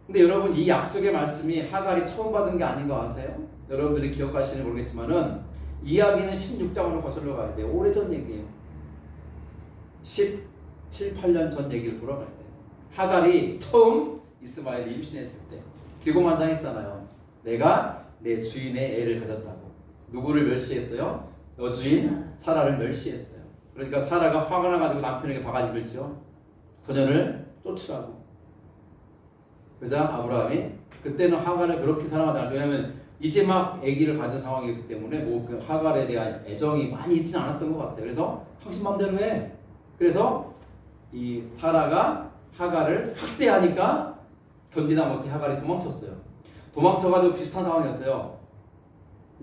근데 여러분 이 약속의 말씀이 하갈이 처음 받은 게 아닌 거 아세요? 여러분들이 기억하시는지 모르겠지만은 이야기는 16장으로 거슬러 가야 돼요. 오래전 얘기예요. 17, 8년 전 얘기를 돌아갈 때 하갈이 처음 이스마엘을 임신했을 때 기고만장했잖아요. 내가 내 주인의 애를 가졌다고. 누구를 멸시했어요? 여주인 사라를 멸시했어요. 그러니까 사라가 화가 나가지고 남편에게 바가지 긁죠. 소년을 쫓으라고. 그자 아브라함이 그때는 하갈을 그렇게 사랑하지 않았죠. 왜냐하면 이제 막 아기를 가진 상황이기 때문에 그 하갈에 대한 애정이 많이 있지는 않았던 것 같아요. 그래서 당신 마음대로 해. 그래서 이 사라가 하갈을 학대하니까 견디다 못해 하갈이 도망쳤어요. 도망쳐가지고 비슷한 상황이었어요.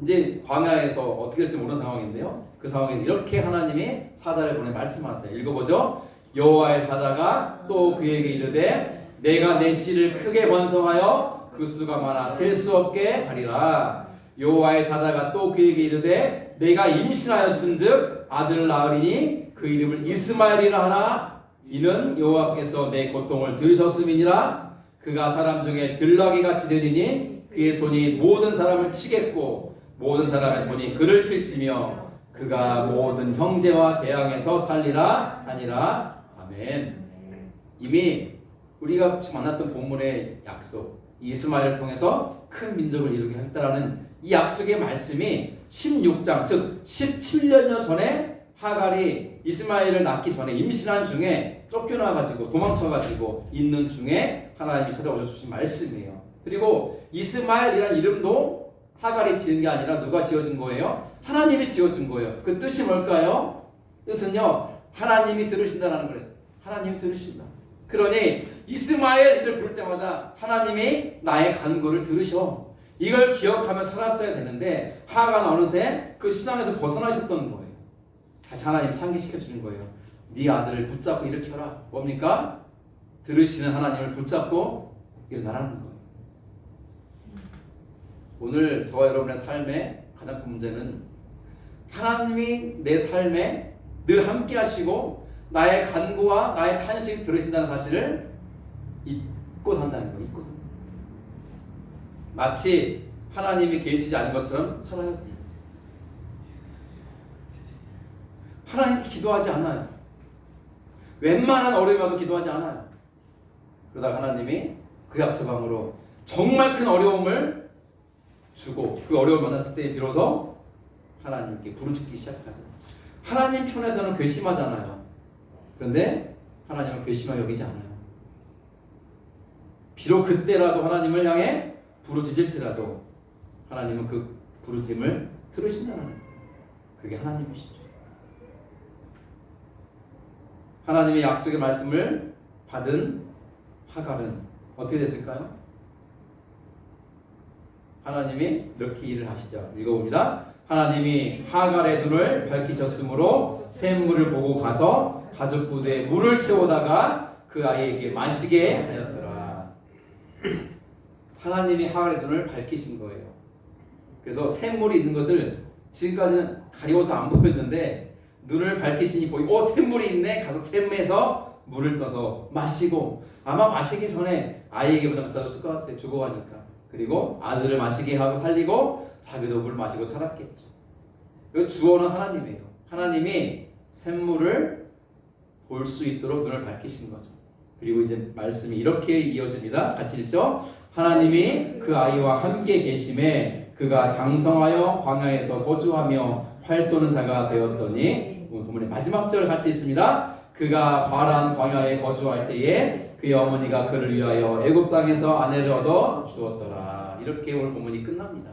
이제 광야에서 어떻게 될지 모르는 상황인데요. 그 상황에 이렇게 하나님이 사자를 보내 말씀하세요. 읽어보죠. 여호와의 사자가 또 그에게 이르되 내가 내 씨를 크게 번성하여 그 수가 많아 셀 수 없게 하리라. 여호와의 사자가 또 그에게 이르되 내가 임신하였은즉 아들을 낳으리니 그 이름을 이스마엘이라 하나 이는 여호와께서 내 고통을 들으셨음이니라. 그가 사람 중에 들나귀 같이 되리니 그의 손이 모든 사람을 치겠고 모든 사람의 손이 그를 칠지며 그가 모든 형제와 대항해서 살리라 하니라. 아멘. 이미 우리가 만났던 본문의 약속 이스마엘을 통해서 큰 민족을 이루게 하겠다라는 이 약속의 말씀이 16장 즉 17년여 전에 하갈이 이스마엘을 낳기 전에 임신한 중에 쫓겨나가지고 도망쳐가지고 있는 중에 하나님이 찾아오셔 주신 말씀이에요. 그리고 이스마엘이라는 이름도 하갈이 지은 게 아니라 누가 지어준 거예요? 하나님이 지어준 거예요. 그 뜻이 뭘까요? 뜻은요 하나님이 들으신다라는 거예요. 하나님이 들으신다. 그러니 이스마엘을 부를 때마다 하나님이 나의 간구를 들으셔. 이걸 기억하며 살았어야 되는데 하갈은 어느새 그 신앙에서 벗어나셨던 거예요. 다시 하나님 상기시켜 주는 거예요. 네 아들을 붙잡고 일으켜라. 뭡니까? 들으시는 하나님을 붙잡고 일어나라는 거예요. 오늘 저와 여러분의 삶의 가장 큰 문제는 하나님이 내 삶에 늘 함께 하시고 나의 간구와 나의 탄식 들으신다는 사실을 잊고 산다는 거예요. 잊고 산다. 마치 하나님이 계시지 않은 것처럼 살아요. 하나님께 기도하지 않아요. 웬만한 어려움이 와도 기도하지 않아요. 그러다가 하나님이 그 약처방으로 정말 큰 어려움을 주고 그 어려움을 만났을 때 비로소 하나님께 부르짖기 시작하죠. 하나님 편에서는 괘씸하잖아요. 그런데 하나님은 괘씸하게 여기지 않아요. 비록 그때라도 하나님을 향해 부르짖을지라도 하나님은 그 부르짖음을 들으신다는 거예요. 그게 하나님이시죠. 하나님의 약속의 말씀을 받은 하갈은 어떻게 됐을까요? 하나님이 이렇게 일을 하시죠. 읽어봅니다. 하나님이 하갈의 눈을 밝히셨으므로 샘물을 보고 가서 가죽 부대에 물을 채우다가 그 아이에게 마시게 하였더라. 하나님이 하갈의 눈을 밝히신 거예요. 그래서 샘물이 있는 것을 지금까지는 가리워서 안 보였는데 눈을 밝히시니 보이고 샘물이 있네. 가서 샘에서 물을 떠서 마시고 아마 마시기 전에 아이에게 갖다 줬을 것 같아요. 죽어가니까. 그리고 아들을 마시게 하고 살리고 자기도 물 마시고 살았겠죠. 이 주어는 하나님이에요. 하나님이 샘물을 볼 수 있도록 눈을 밝히신 거죠. 그리고 이제 말씀이 이렇게 이어집니다. 같이 읽죠. 하나님이 그 아이와 함께 계심에 그가 장성하여 광야에서 거주하며 활 쏘는 자가 되었더니 오늘 본문의 마지막 절 같이 있습니다. 그가 바란 광야에 거주할 때에 그의 어머니가 그를 위하여 애굽 땅에서 아내를 얻어 주었더라. 이렇게 오늘 본문이 끝납니다.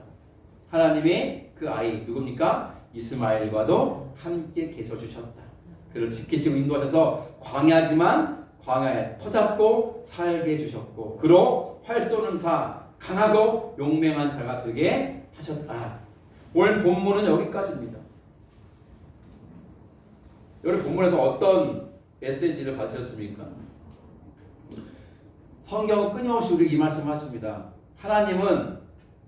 하나님이 그 아이 누굽니까? 이스마엘과도 함께 계셔 주셨다. 그를 지키시고 인도하셔서 광야지만 광야에 터잡고 살게 해주셨고 그로 활 쏘는 자 강하고 용맹한 자가 되게 하셨다. 오늘 본문은 여기까지입니다. 오늘 본문에서 어떤 메시지를 받으셨습니까? 성경은 끊임없이 우리에게 이 말씀을 하십니다. 하나님은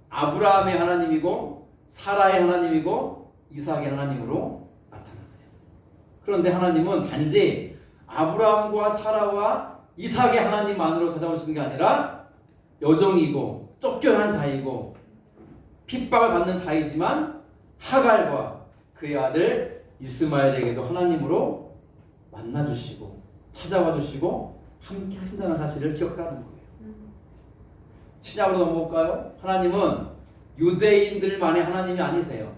아브라함의 하나님이고 사라의 하나님이고 이삭의 하나님으로 나타나세요. 그런데 하나님은 단지 아브라함과 사라와 이삭의 하나님만으로 찾아오시는 게 아니라 여종이고 쫓겨난 자이고 핍박을 받는 자이지만 하갈과 그의 아들 이스마엘에게도 하나님으로 만나주시고 찾아와 주시고 함께 하신다는 사실을 기억하라는 거예요. 신약으로 넘어올까요? 하나님은 유대인들만의 하나님이 아니세요.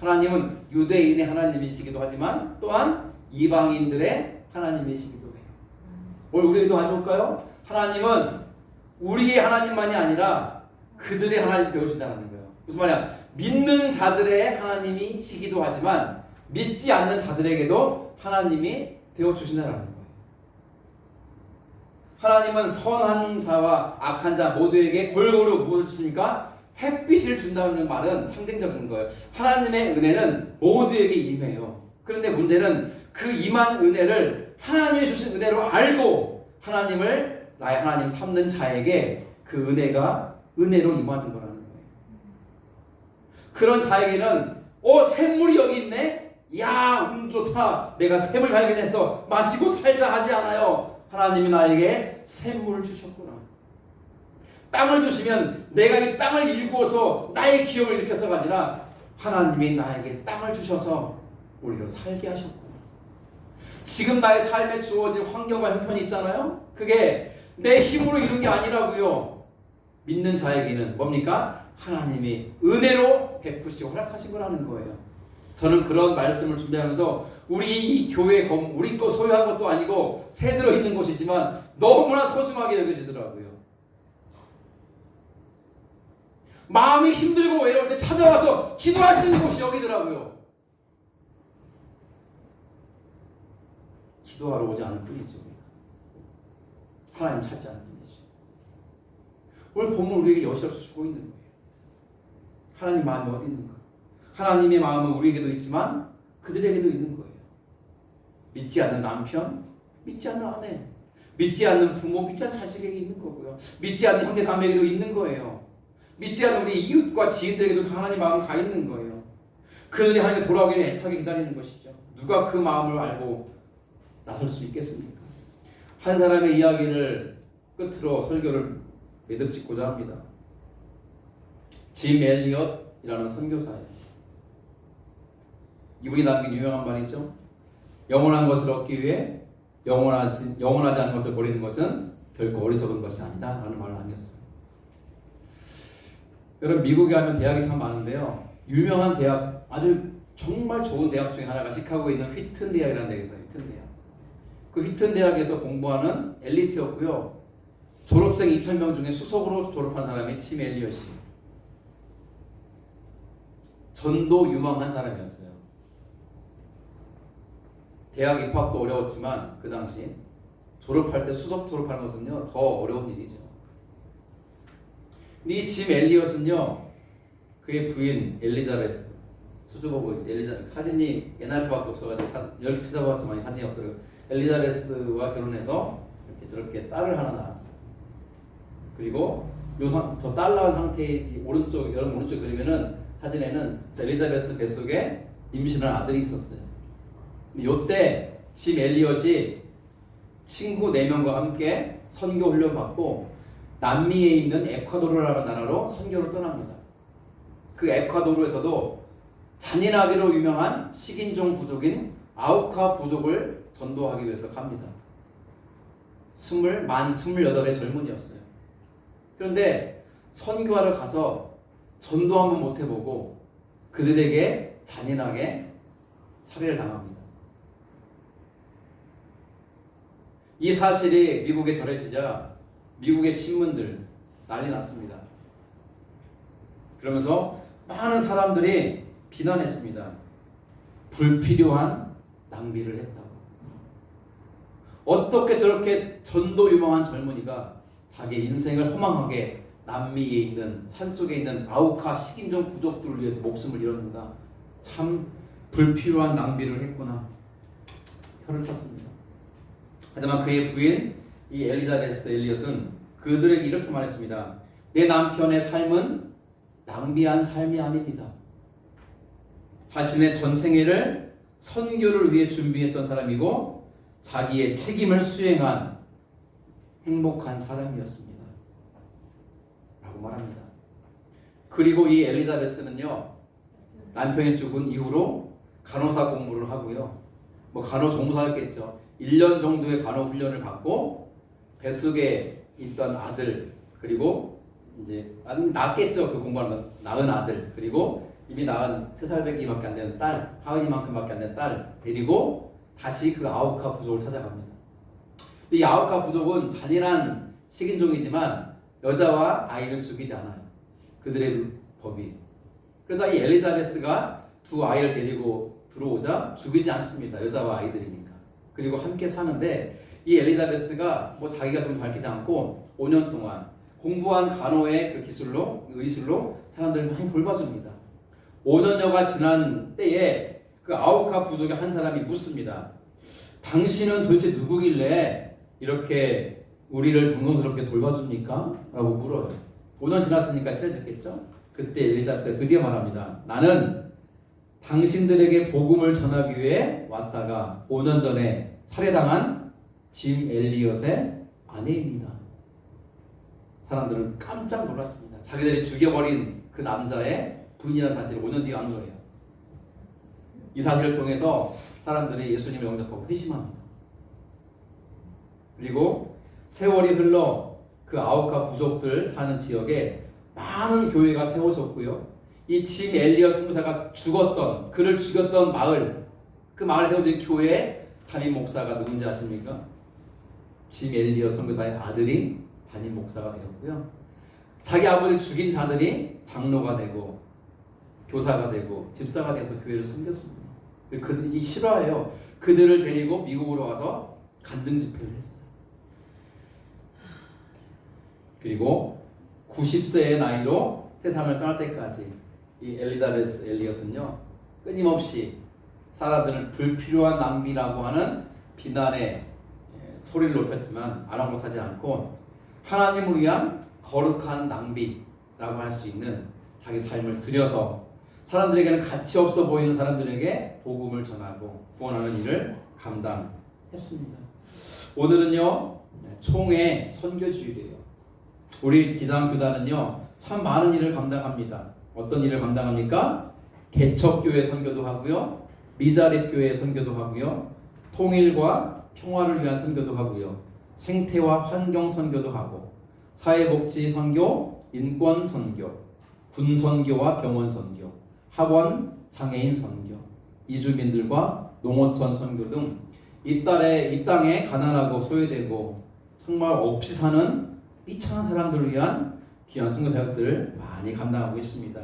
하나님은 유대인의 하나님이시기도 하지만 또한 이방인들의 하나님이시기도 해요. 오늘 우리에게도 가져올까요? 하나님은 우리의 하나님만이 아니라 그들의 하나님 되어주신다는 거예요. 무슨 말이야? 믿는 자들의 하나님이시기도 하지만 믿지 않는 자들에게도 하나님이 되어주신다는 거예요. 하나님은 선한 자와 악한 자 모두에게 골고루 무엇을 주십니까? 햇빛을 준다는 말은 상징적인 거예요. 하나님의 은혜는 모두에게 임해요. 그런데 문제는 그 임한 은혜를 하나님이 주신 은혜로 알고 하나님을 나의 하나님 삼는 자에게 그 은혜가 은혜로 임하는 거라는 거예요. 그런 자에게는 샘물이 여기 있네? 야, 좋다. 내가 샘을 발견했어. 마시고 살자 하지 않아요. 하나님이 나에게 샘물을 주셨구나. 땅을 주시면 내가 이 땅을 일구어서 나의 기업을 일으켜서가 아니라 하나님이 나에게 땅을 주셔서 우리로 살게 하셨구나. 지금 나의 삶에 주어진 환경과 형편이 있잖아요. 그게 내 힘으로 이룬 게 아니라고요. 믿는 자에게는 뭡니까? 하나님이 은혜로 베푸시고 허락하신 거라는 거예요. 저는 그런 말씀을 준비하면서 우리 이 교회 우리 거 소유한 것도 아니고 새 들어 있는 곳이지만 너무나 소중하게 여겨지더라고요. 마음이 힘들고 외로울 때 찾아와서 기도할 수 있는 곳이 여기더라고요. 기도하러 오지 않을 뿐이죠. 하나님 찾지 않을 뿐이죠. 오늘 본문 우리에게 여실없이 주고 있는 거예요. 하나님 마음이 어디 있는가? 하나님의 마음은 우리에게도 있지만 그들에게도 있는 거예요. 믿지 않는 남편, 믿지 않는 아내, 믿지 않는 부모, 믿지 않는 자식에게 있는 거고요. 믿지 않는 형제 자매에게도 있는 거예요. 믿지 않는 우리 이웃과 지인들에게도 다 하나님 마음이 가 있는 거예요. 그들이 하나님께 돌아오기를 애타게 기다리는 것이죠. 누가 그 마음을 알고 나설 수 있겠습니까? 한 사람의 이야기를 끝으로 설교를 매듭 짓고자 합니다. 짐 엘리엇이라는 선교사예요. 이분이 남긴 유명한 말이죠. 영원한 것을 얻기 위해 영원하지 않은 것을 버리는 것은 결코 어리석은 것이 아니다 라는 말을 남겼어요. 여러분 미국에 하면 대학이 참 많은데요. 유명한 대학, 아주 정말 좋은 대학 중에 하나가 시카고에 있는 휘튼 대학이라는 데가 있어요. 휘튼 대학. 그 휘튼 대학에서 공부하는 엘리트였고요. 졸업생 2,000명 중에 수석으로 졸업한 사람이 짐 엘리엇이에요. 전도 유망한 사람이었어요. 대학 입학도 어려웠지만 그 당시 졸업할 때 수석 졸업하는 것은요 더 어려운 일이죠. 이 짐 엘리엇은요 그의 부인 엘리자베스 수줍어 보이지. 사진이 옛날 것밖에 없어가지고 여기 찾아봤지만 사진이 없더라고요. 엘리자베스와 결혼해서 이렇게 저렇게 딸을 하나 낳았어요. 그리고 저 딸 낳은 상태의 오른쪽 여러분 오른쪽 그리면은 사진에는 엘리자베스 뱃속에 임신한 아들이 있었어요. 요때 짐 엘리엇이 친구 4명과 함께 선교 훈련 받고 남미에 있는 에콰도르라는 나라로 선교를 떠납니다. 그 에콰도르에서도 잔인하기로 유명한 식인종 부족인 아우카 부족을 전도하기 위해서 갑니다. 만 28의 젊은이였어요. 그런데 선교하러 가서 전도 한번 못 해보고 그들에게 잔인하게 살해를 당합니다. 이 사실이 미국에 전해지자 미국의 신문들 난리 났습니다. 그러면서 많은 사람들이 비난했습니다. 불필요한 낭비를 했다고. 어떻게 저렇게 전도 유망한 젊은이가 자기 인생을 허망하게 남미에 있는 산속에 있는 아우카 식인종 부족들을 위해서 목숨을 잃었는가? 참 불필요한 낭비를 했구나. 혀를 찼습니다. 하지만 그의 부인 이 엘리자베스 엘리엇은 그들에게 이렇게 말했습니다. 내 남편의 삶은 낭비한 삶이 아닙니다. 자신의 전생애를 선교를 위해 준비했던 사람이고 자기의 책임을 수행한 행복한 사람이었습니다. 라고 말합니다. 그리고 이 엘리자베스는요, 남편이 죽은 이후로 간호사 공부를 하고요, 뭐 간호종사였겠죠. 1년 정도의 간호훈련을 받고 뱃속에 있던 아들, 그리고 이제 낳았겠죠. 그 공부하면 낳은 아들, 그리고 이미 낳은 3살배기밖에 안 되는 딸, 하은이만큼밖에 안 되는 딸 데리고 다시 그 아우카 부족을 찾아갑니다. 이 아우카 부족은 잔인한 식인종이지만 여자와 아이를 죽이지 않아요. 그들의 법이. 그래서 이 엘리자베스가 두 아이를 데리고 들어오자 죽이지 않습니다. 여자와 아이들이니까. 그리고 함께 사는데 이 엘리자베스가 뭐 자기가 좀 밝히지 않고 5년 동안 공부한 간호의 그 기술로, 의술로 사람들을 많이 돌봐줍니다. 5년여가 지난 때에 그 아우카 부족의 한 사람이 묻습니다. 당신은 도대체 누구길래 이렇게 우리를 정성스럽게 돌봐줍니까? 라고 물어요. 5년 지났으니까 친해졌겠죠? 그때 엘리자베스가 드디어 말합니다. 나는 당신들에게 복음을 전하기 위해 왔다가 5년 전에 살해당한 짐 엘리엇의 아내입니다. 사람들은 깜짝 놀랐습니다. 자기들이 죽여버린 그 남자의 부인이라는 사실을 5년 뒤에 안 거예요. 이 사실을 통해서 사람들이 예수님을 영접하고 회심합니다. 그리고 세월이 흘러 그 아우카 부족들 사는 지역에 많은 교회가 세워졌고요. 이 짐 엘리엇 선교사가 죽었던, 그를 죽였던 마을, 그 마을에 세워진 교회의 담임 목사가 누군지 아십니까? 짐 엘리엇 선교사의 아들이 담임 목사가 되었고요. 자기 아버지를 죽인 자들이 장로가 되고 교사가 되고 집사가 되어서 교회를 섬겼습니다. 그들이 싫어해요. 그들을 데리고 미국으로 와서 간증 집회를 했어요. 그리고 90세의 나이로 세상을 떠날 때까지 이 엘리자베스 엘리엇은요, 끊임없이 사람들을 불필요한 낭비라고 하는 비난의 소리를 높였지만 아랑곳하지 않고 하나님을 위한 거룩한 낭비라고 할 수 있는 자기 삶을 들여서 사람들에게는 가치 없어 보이는 사람들에게 복음을 전하고 구원하는 일을 감당했습니다. 오늘은요, 총회 선교주일이에요. 우리 기상교단은요, 참 많은 일을 감당합니다. 어떤 일을 감당합니까? 개척교회 선교도 하고요, 미자립교회 선교도 하고요, 통일과 평화를 위한 선교도 하고요, 생태와 환경 선교도 하고, 사회복지 선교, 인권 선교, 군 선교와 병원 선교, 학원, 장애인 선교, 이주민들과 농어촌 선교 등 이 땅에 가난하고 소외되고 정말 없이 사는 비천한 사람들을 위한 귀한 선교 사역들을 많이 감당하고 있습니다.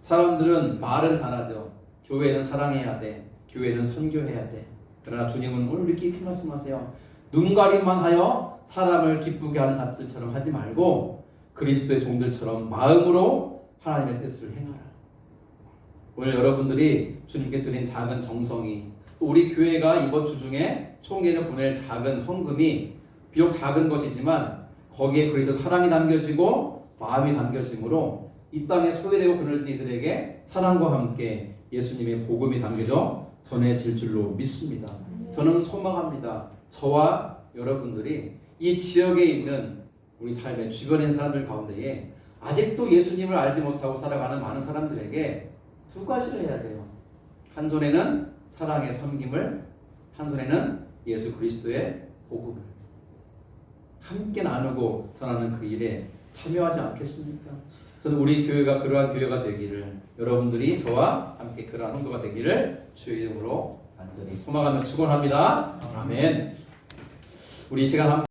사람들은 말은 잘하죠. 교회는 사랑해야 돼. 교회는 선교해야 돼. 그러나 주님은 오늘 이렇게 말씀하세요. 눈가림만 하여 사람을 기쁘게 하는 자들처럼 하지 말고 그리스도의 종들처럼 마음으로 하나님의 뜻을 행하라. 오늘 여러분들이 주님께 드린 작은 정성이, 또 우리 교회가 이번 주 중에 총회를 보낼 작은 헌금이 비록 작은 것이지만 거기에 그리스도 사랑이 담겨지고 마음이 담겨지므로 이 땅에 소외되고 그늘진 이들에게 사랑과 함께 예수님의 복음이 담겨져 전해질 줄로 믿습니다. 저는 소망합니다. 저와 여러분들이 이 지역에 있는 우리 삶의 주변에 있는 사람들 가운데에 아직도 예수님을 알지 못하고 살아가는 많은 사람들에게 두 가지를 해야 돼요. 한 손에는 사랑의 섬김을, 한 손에는 예수 그리스도의 복음을 함께 나누고 전하는 그 일에 참여하지 않겠습니까? 저는 우리 교회가 그러한 교회가 되기를, 여러분들이 저와 함께 그러한 성도가 되기를 주의 이름으로 간절히 소망하며 축원합니다. 아멘. 우리 이 시간